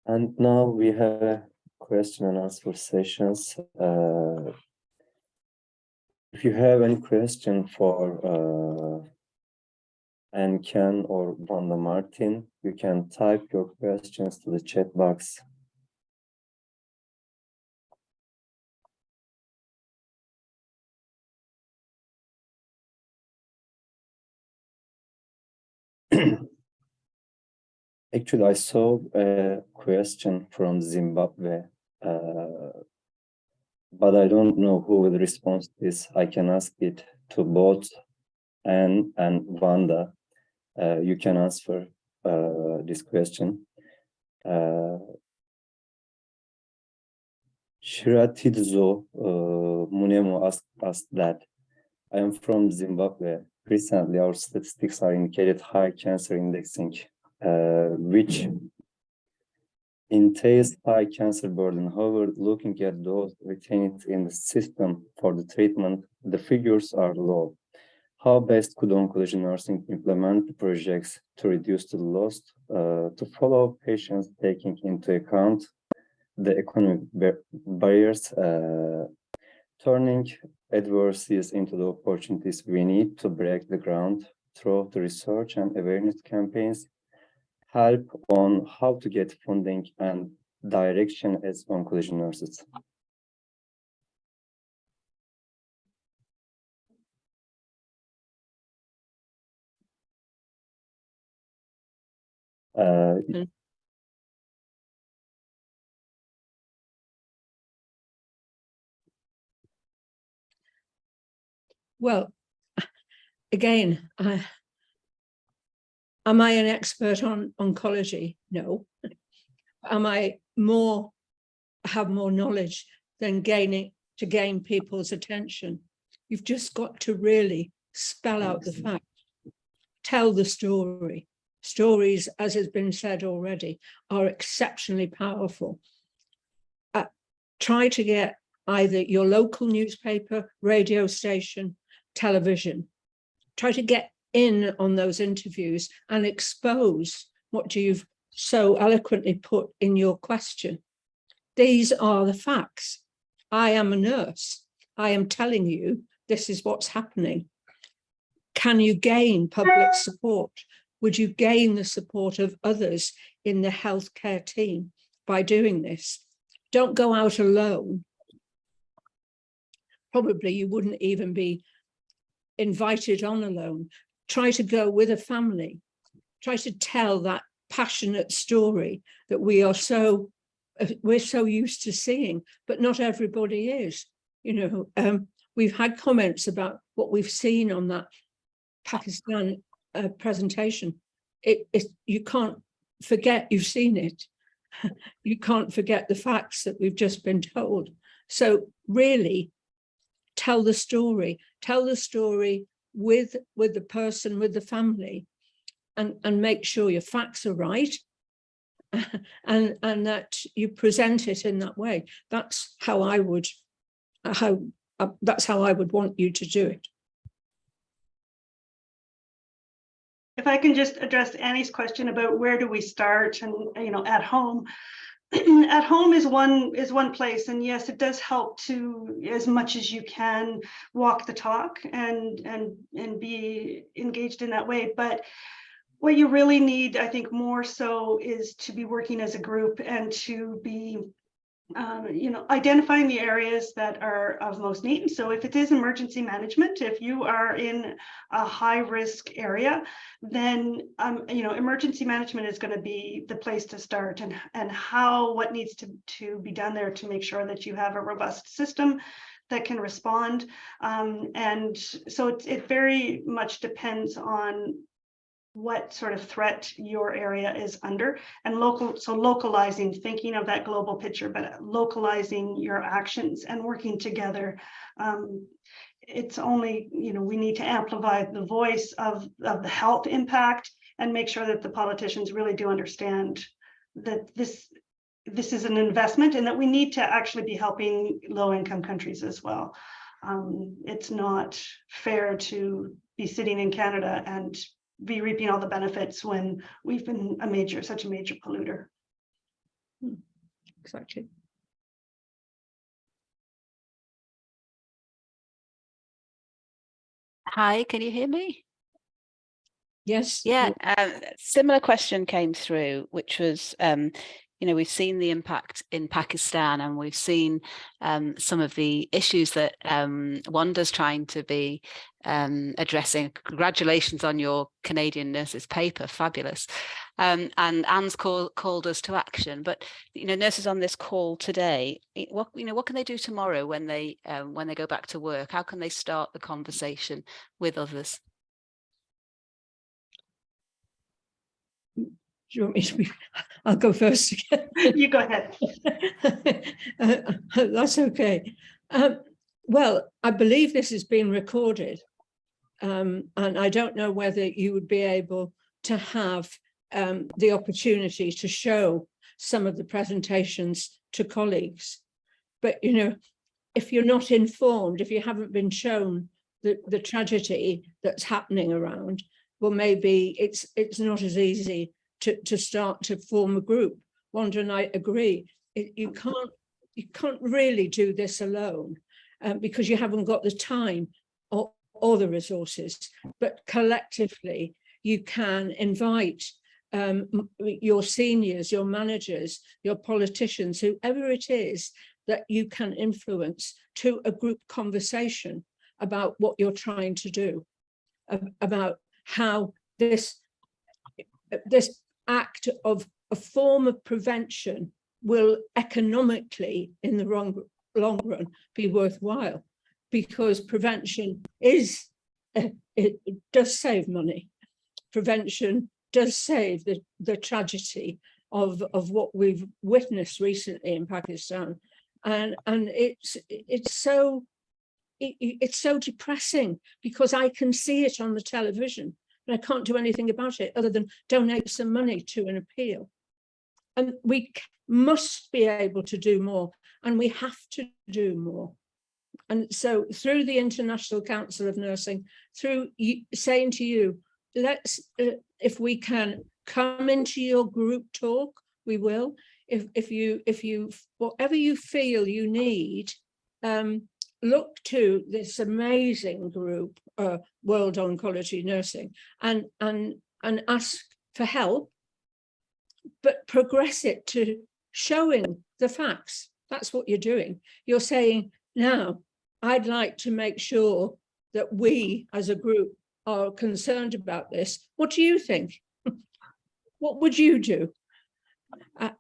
And now we have a question and answer sessions. If you have any question for Ken or Wanda Martin, you can type your questions to the chat box. Actually, I saw a question from Zimbabwe, but I don't know who will respond to this. I can ask it to both Anne and Wanda. You can answer this question. Shiratidzo Munemo asked that, I am from Zimbabwe. Recently, our statistics are indicated high cancer indexing, which entails high cancer burden. However, looking at those retained in the system for the treatment, the figures are low. How best could oncology nursing implement the projects to reduce the loss, to follow patients, taking into account the economic barriers, turning adversities into the opportunities? We need to break the ground through the research and awareness campaigns, help on how to get funding and direction as oncology nurses. Well, again, am I an expert on oncology? No. Am I have more knowledge than gain people's attention? You've just got to really spell out the facts, tell the story. Stories, as has been said already, are exceptionally powerful. Try to get either your local newspaper, radio station, television. Try to get in on those interviews and expose what you've so eloquently put in your question. These are the facts. I am a nurse. I am telling you this is what's happening. Can you gain public support? Would you gain the support of others in the healthcare team by doing this? Don't go out alone. Probably you wouldn't even be invited on alone. Try to go with a family. Try to tell that passionate story that we're so used to seeing, but not everybody is. You know, we've had comments about what we've seen on that Pakistan presentation. You can't forget you've seen it. You can't forget the facts that we've just been told. So really, tell the story. Tell the story with the person, with the family, and make sure your facts are right, and that you present it in that way. That's how I would want you to do it. If I can just address Annie's question about where do we start, and at home. At home is one place, and yes, it does help to, as much as you can, walk the talk and be engaged in that way. But what you really need, I think, more so is to be working as a group and to be identifying the areas that are of most need. So if it is emergency management, if you are in a high risk area, then emergency management is going to be the place to start, and what needs to be done there to make sure that you have a robust system that can respond. And so it very much depends on what sort of threat your area is under, and localizing, thinking of that global picture, but localizing your actions and working together. It's only, we need to amplify the voice of the health impact and make sure that the politicians really do understand that this is an investment and that we need to actually be helping low-income countries as well. It's not fair to be sitting in Canada and be reaping all the benefits when we've been such a major polluter. Exactly. Hi, can you hear me? Yes. Yeah, similar question came through, which was, you know, we've seen the impact in Pakistan, and we've seen some of the issues that Wanda's trying to be addressing. Congratulations on your Canadian nurses paper, fabulous. And Anne's called us to action. But you know, nurses on this call today, what can they do tomorrow when they go back to work? How can they start the conversation with others? Do you want me to be? I'll go first again. You go ahead. That's okay. Well, I believe this is being recorded, and I don't know whether you would be able to have the opportunity to show some of the presentations to colleagues. But, you know, if you're not informed, if you haven't been shown the tragedy that's happening around, well, maybe it's not as easy to start to form a group. Wanda and I agree. You can't really do this alone because you haven't got the time or the resources. But collectively, you can invite your seniors, your managers, your politicians, whoever it is that you can influence, to a group conversation about what you're trying to do, about how this act of a form of prevention will economically, in the long run, be worthwhile, because prevention is, it does save money. Prevention does save the tragedy of what we've witnessed recently in Pakistan, and it's so depressing, because I can see it on the television. And I can't do anything about it other than donate some money to an appeal. And we must be able to do more, and we have to do more. And so through the International Council of Nursing, through saying to you, let's, if we can come into your group talk, we will. If you, whatever you feel you need, look to this amazing group, World Oncology Nursing, and ask for help, but progress it to showing the facts. That's what you're doing. You're saying, now, I'd like to make sure that we as a group are concerned about this. What do you think? What would you do?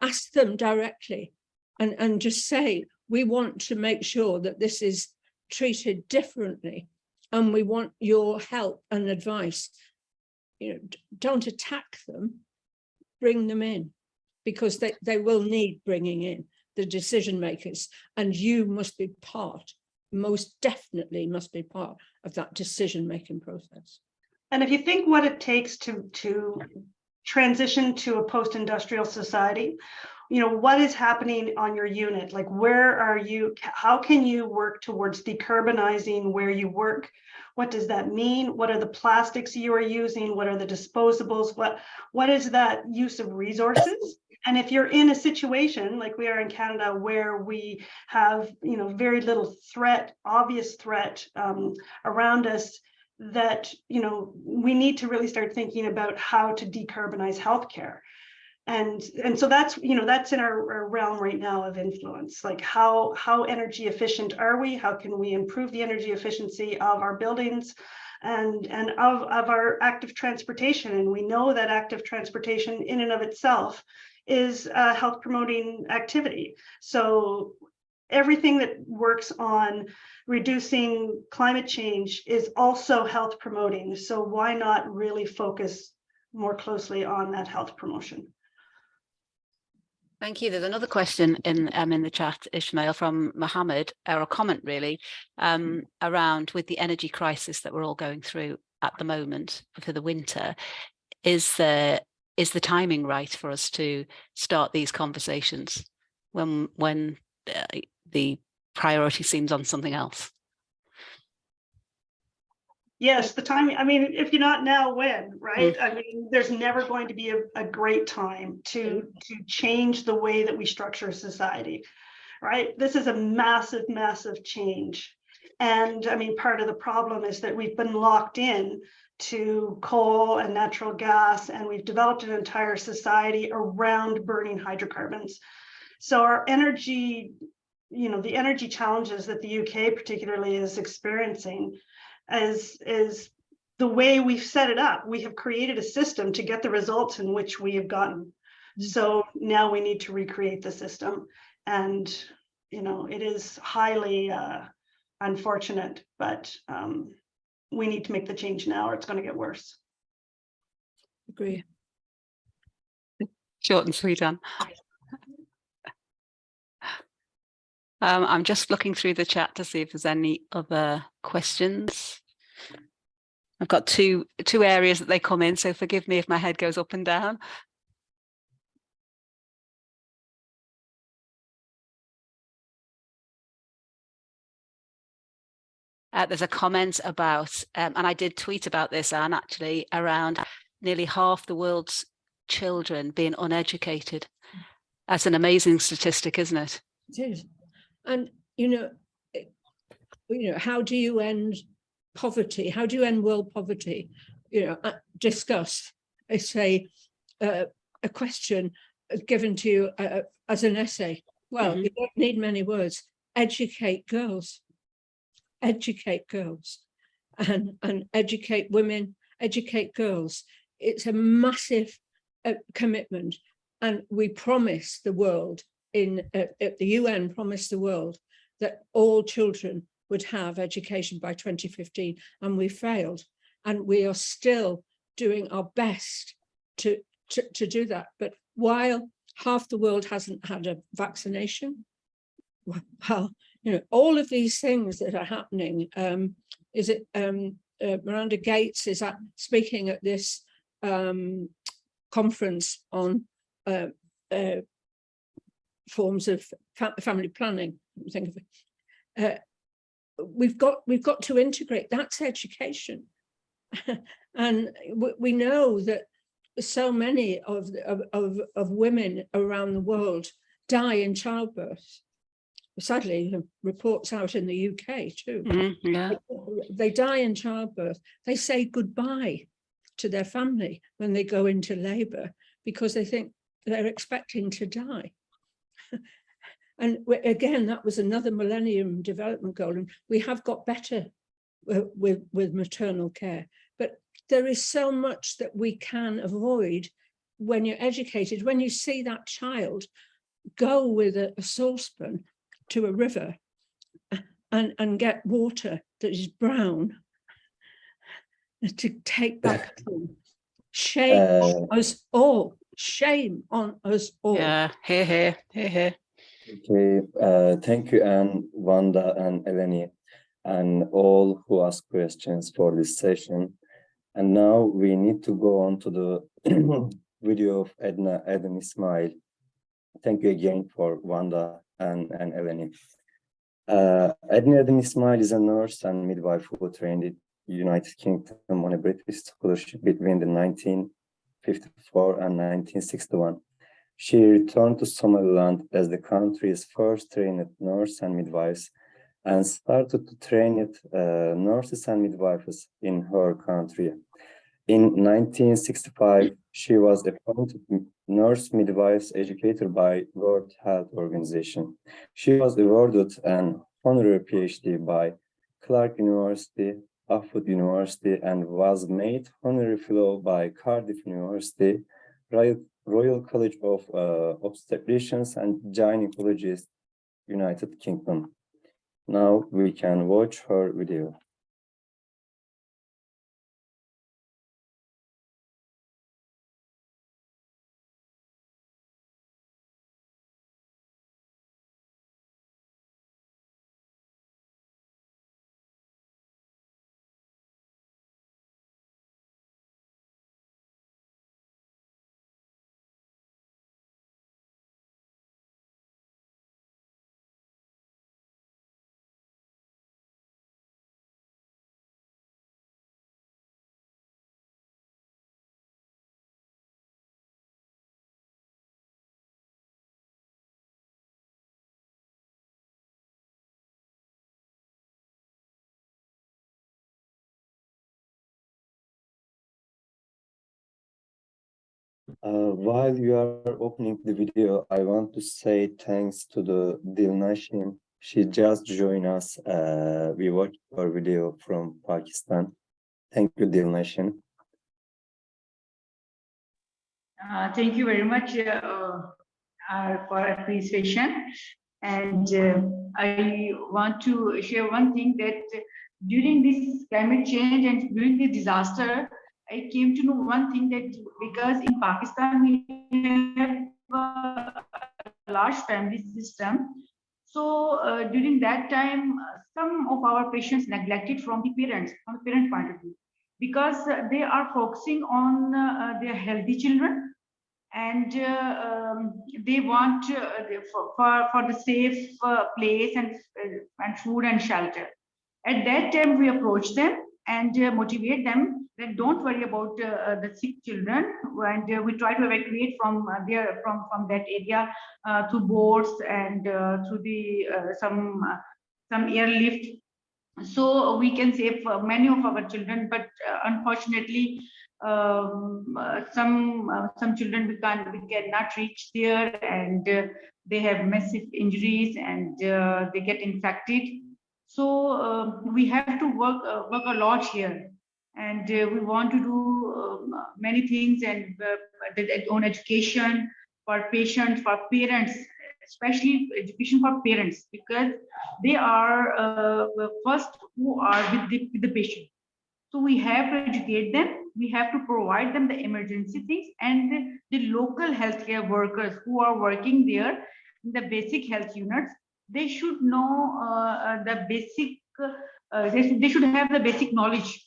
Ask them directly and just say, we want to make sure that this is treated differently, and we want your help and advice. You know, don't attack them, bring them in, because they will need bringing in, the decision makers, and you must be part, most definitely must be part of that decision making process. And if you think what it takes to transition to a post-industrial society, you know, what is happening on your unit? Like, where are you? How can you work towards decarbonizing where you work? What does that mean? What are the plastics you are using? What are the disposables? What is that use of resources? And if you're in a situation like we are in Canada, where we have, you know, very little threat, obvious threat around us, that, you know, we need to really start thinking about how to decarbonize healthcare. And so that's, you know, that's in our realm right now of influence. Like, how energy efficient are we? How can we improve the energy efficiency of our buildings and of our active transportation? And we know that active transportation in and of itself is a health promoting activity. So everything that works on reducing climate change is also health promoting. So why not really focus more closely on that health promotion? Thank you. There's another question in the chat, Ismail, from Mohammed, or a comment really, around with the energy crisis that we're all going through at the moment for the winter. Is the timing right for us to start these conversations when the priority seems on something else? Yes, the timing. I mean, if you're not now, when, right? I mean, there's never going to be a great time to change the way that we structure society, right? This is a massive, massive change. And I mean, part of the problem is that we've been locked in to coal and natural gas, and we've developed an entire society around burning hydrocarbons. So our energy, you know, the energy challenges that the UK particularly is experiencing is the way we've set it up. We have created a system to get the results in which we have gotten. So now we need to recreate the system. And, you know, it is highly unfortunate, but we need to make the change now or it's going to get worse. Agree. Short and sweet, Anne. I'm just looking through the chat to see if there's any other questions. I've got two areas that they come in, so forgive me if my head goes up and down. There's a comment about, and I did tweet about this, Anne, actually, around nearly half the world's children being uneducated. That's an amazing statistic, isn't it? It is. And, you know, how do you end poverty? How do you end world poverty? You know, discuss. I say a question given to you as an essay. Well, you don't need many words. Educate girls. Educate girls, and educate women. Educate girls. It's a massive commitment, and we promise the world the UN promised the world that all children would have education by 2015, and we failed, and we are still doing our best to do that. But while half the world hasn't had a vaccination, well, you know, all of these things that are happening, Miranda Gates is speaking at this conference on forms of family planning. Think of it. We've got to integrate. That's education, and we know that so many of women around the world die in childbirth. Sadly, reports out in the UK too. Yeah. They die in childbirth. They say goodbye to their family when they go into labour because they think they're expecting to die. And again, that was another Millennium Development Goal, and we have got better with maternal care. But there is so much that we can avoid when you're educated. When you see that child go with a saucepan to a river and get water that is brown to take back home. Shame on us all. Shame on us all. Yeah, hear, hear, hear, hear. Okay, thank you, Anne, Wanda, and Eleni, and all who asked questions for this session. And now we need to go on to the video of Edna and Ismail. Thank you again for Wanda and Eleni. Edna and Ismail is a nurse and midwife who trained in the United Kingdom on a British scholarship between the 1954 and 1961. She returned to Somaliland as the country's first trained nurse and midwives and started to train nurses and midwives in her country. In 1965, she was appointed nurse midwives educator by World Health Organization. She was awarded an honorary PhD by Clark University, Oxford University, and was made honorary fellow by Cardiff University, Royal College of Obstetricians and Gynecologists, United Kingdom. Now we can watch her video. While you are opening the video, I want to say thanks to the Dilnashin. She just joined us. We watched her video from Pakistan. Thank you, Dilnashin. Thank you very much for appreciation. And I want to share one thing that during this climate change and during the disaster, I came to know one thing that because in Pakistan we have a large family system. So during that time, some of our patients neglected from the parent point of view, because they are focusing on their healthy children, and they want for the safe place and food and shelter. At that time, we approach them and motivate them that don't worry about the sick children, and we try to evacuate from from that area through boats and through the some airlift, so we can save many of our children. But unfortunately, some children we cannot reach there, and they have massive injuries, and they get infected. So we have to work a lot here, and we want to do many things, and on education for patients, for parents, especially education for parents, because they are first who are with the patient. So we have to educate them. We have to provide them the emergency things, and the local healthcare workers who are working there in the basic health units, they should know the basic. They should have the basic knowledge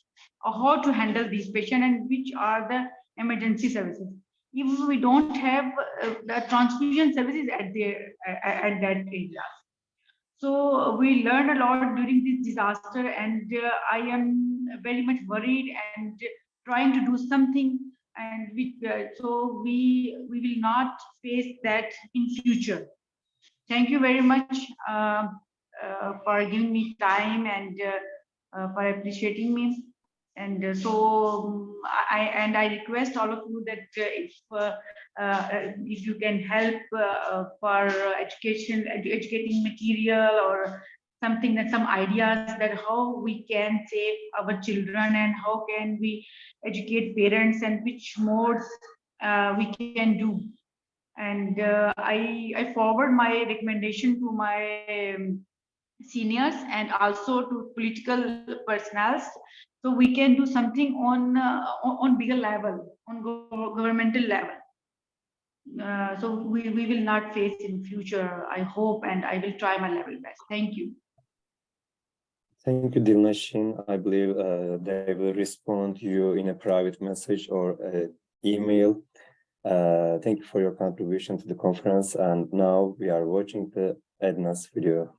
of how to handle these patients and which are the emergency services. If we don't have the transfusion services at that area. So we learned a lot during this disaster, and I am very much worried and trying to do something, and so we will not face that in future. Thank you very much for giving me time and for appreciating me. And so I request all of you that if you can help for educating material or something, that some ideas that how we can save our children and how can we educate parents and which modes we can do. And I forward my recommendation to my seniors and also to political personnel, so we can do something on bigger level, on governmental level. So we will not face in future, I hope, and I will try my level best. Thank you. Thank you, Dilnashin. I believe they will respond to you in a private message or email. Thank you for your contribution to the conference. And now we are watching the Edna's video.